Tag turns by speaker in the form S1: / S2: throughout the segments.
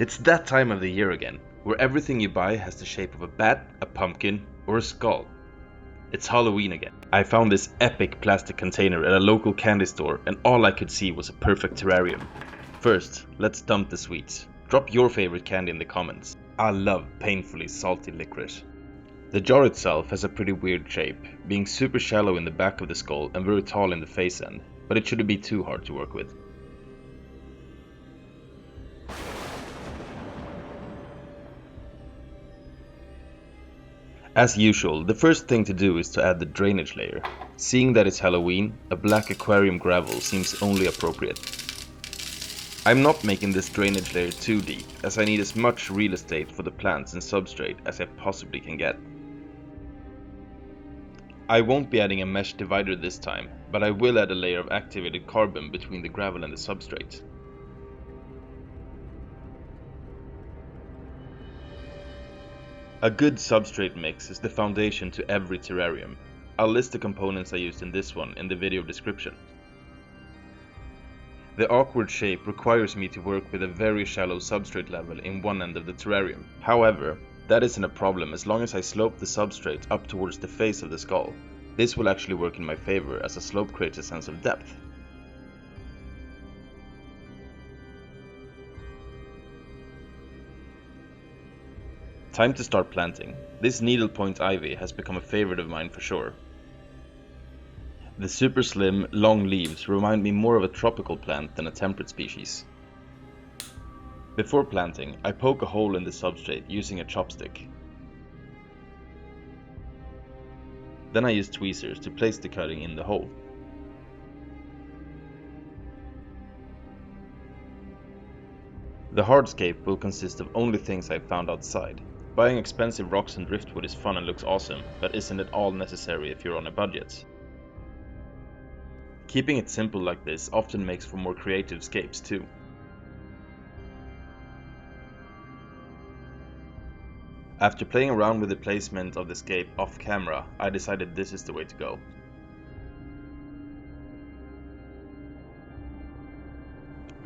S1: It's that time of the year again, where everything you buy has the shape of a bat, a pumpkin, or a skull. It's Halloween again. I found this epic plastic container at a local candy store and all I could see was a perfect terrarium. First, let's dump the sweets. Drop your favorite candy in the comments. I love painfully salty licorice. The jar itself has a pretty weird shape, being super shallow in the back of the skull and very tall in the face end, but it shouldn't be too hard to work with. As usual, the first thing to do is to add the drainage layer. Seeing that it's Halloween, a black aquarium gravel seems only appropriate. I'm not making this drainage layer too deep, as I need as much real estate for the plants and substrate as I possibly can get. I won't be adding a mesh divider this time, but I will add a layer of activated carbon between the gravel and the substrate. A good substrate mix is the foundation to every terrarium. I'll list the components I used in this one in the video description. The awkward shape requires me to work with a very shallow substrate level in one end of the terrarium. However, that isn't a problem as long as I slope the substrate up towards the face of the skull. This will actually work in my favor as a slope creates a sense of depth. Time to start planting. This needlepoint ivy has become a favorite of mine for sure. The super slim, long leaves remind me more of a tropical plant than a temperate species. Before planting, I poke a hole in the substrate using a chopstick. Then I use tweezers to place the cutting in the hole. The hardscape will consist of only things I've found outside. Buying expensive rocks and driftwood is fun and looks awesome, but isn't at all necessary if you're on a budget. Keeping it simple like this often makes for more creative scapes too. After playing around with the placement of the scape off camera, I decided this is the way to go.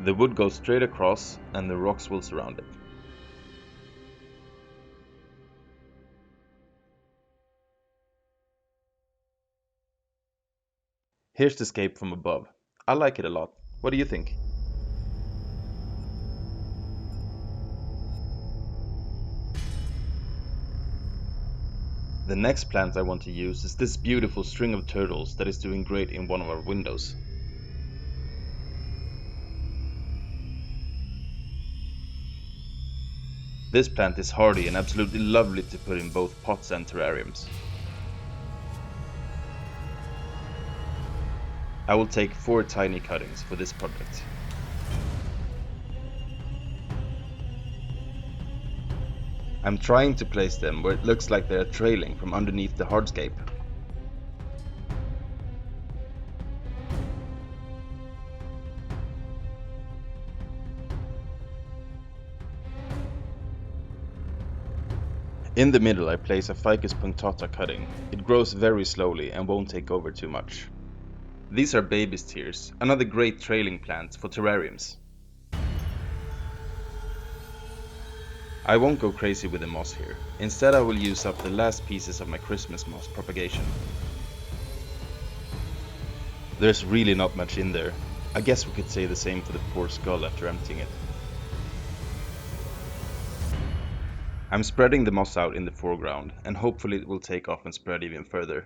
S1: The wood goes straight across and the rocks will surround it. Here's the scape from above. I like it a lot. What do you think? The next plant I want to use is this beautiful string of turtles that is doing great in one of our windows. This plant is hardy and absolutely lovely to put in both pots and terrariums. I will take 4 tiny cuttings for this project. I'm trying to place them where it looks like they are trailing from underneath the hardscape. In the middle I place a Ficus punctata cutting. It grows very slowly and won't take over too much. These are baby steers, another great trailing plant for terrariums. I won't go crazy with the moss here. Instead I will use up the last pieces of my Christmas moss propagation. There's really not much in there. I guess we could say the same for the poor skull after emptying it. I'm spreading the moss out in the foreground and hopefully it will take off and spread even further.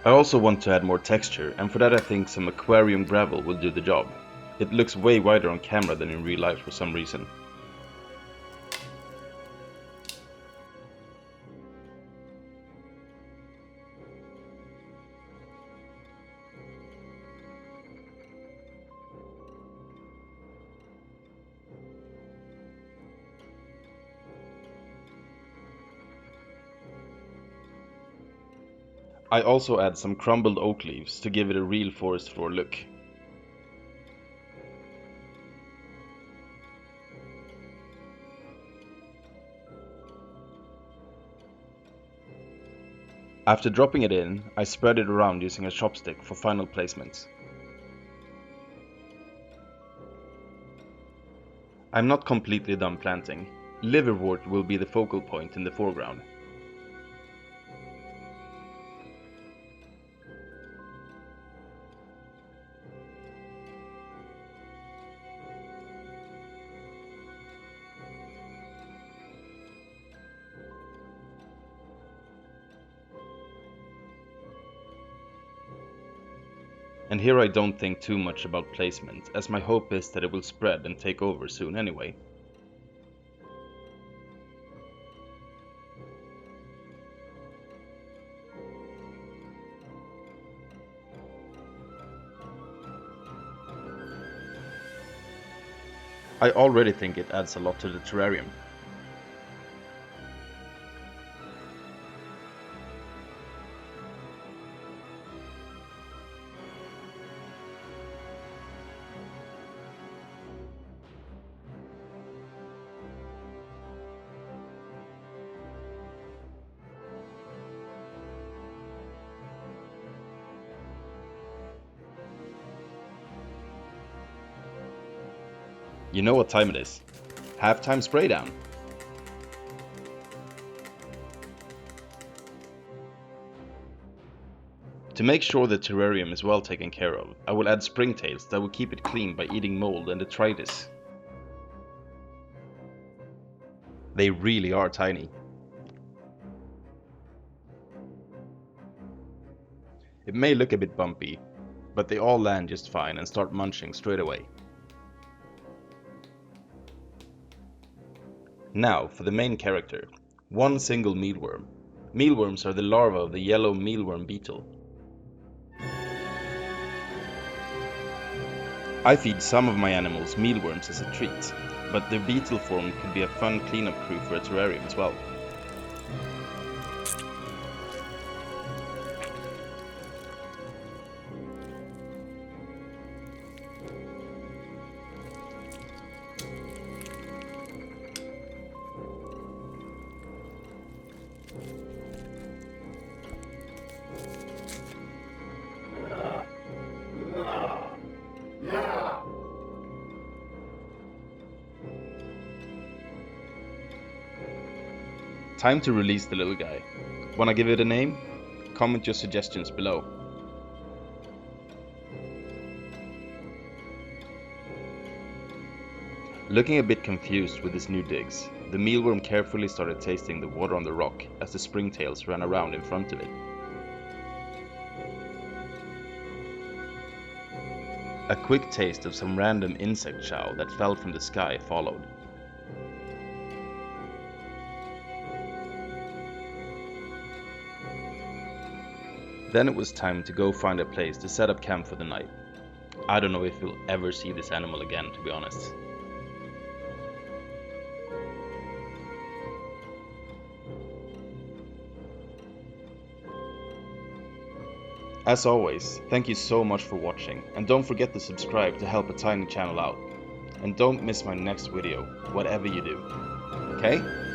S1: I also want to add more texture, and for that I think some aquarium gravel will do the job. It looks way wider on camera than in real life for some reason. I also add some crumbled oak leaves to give it a real forest floor look. After dropping it in, I spread it around using a chopstick for final placement. I'm not completely done planting. Liverwort will be the focal point in the foreground. And here I don't think too much about placement, as my hope is that it will spread and take over soon anyway. I already think it adds a lot to the terrarium. You know what time it is. Halftime spray down. To make sure the terrarium is well taken care of, I will add springtails that will keep it clean by eating mold and detritus. They really are tiny. It may look a bit bumpy, but they all land just fine and start munching straight away. Now for the main character, one single mealworm. Mealworms are the larvae of the yellow mealworm beetle. I feed some of my animals mealworms as a treat, but their beetle form could be a fun cleanup crew for a terrarium as well. Time to release the little guy. Wanna give it a name? Comment your suggestions below. Looking a bit confused with his new digs, the mealworm carefully started tasting the water on the rock as the springtails ran around in front of it. A quick taste of some random insect chow that fell from the sky followed. Then it was time to go find a place to set up camp for the night. I don't know if we'll ever see this animal again, to be honest. As always, thank you so much for watching, and don't forget to subscribe to help a tiny channel out. And don't miss my next video, whatever you do. Okay?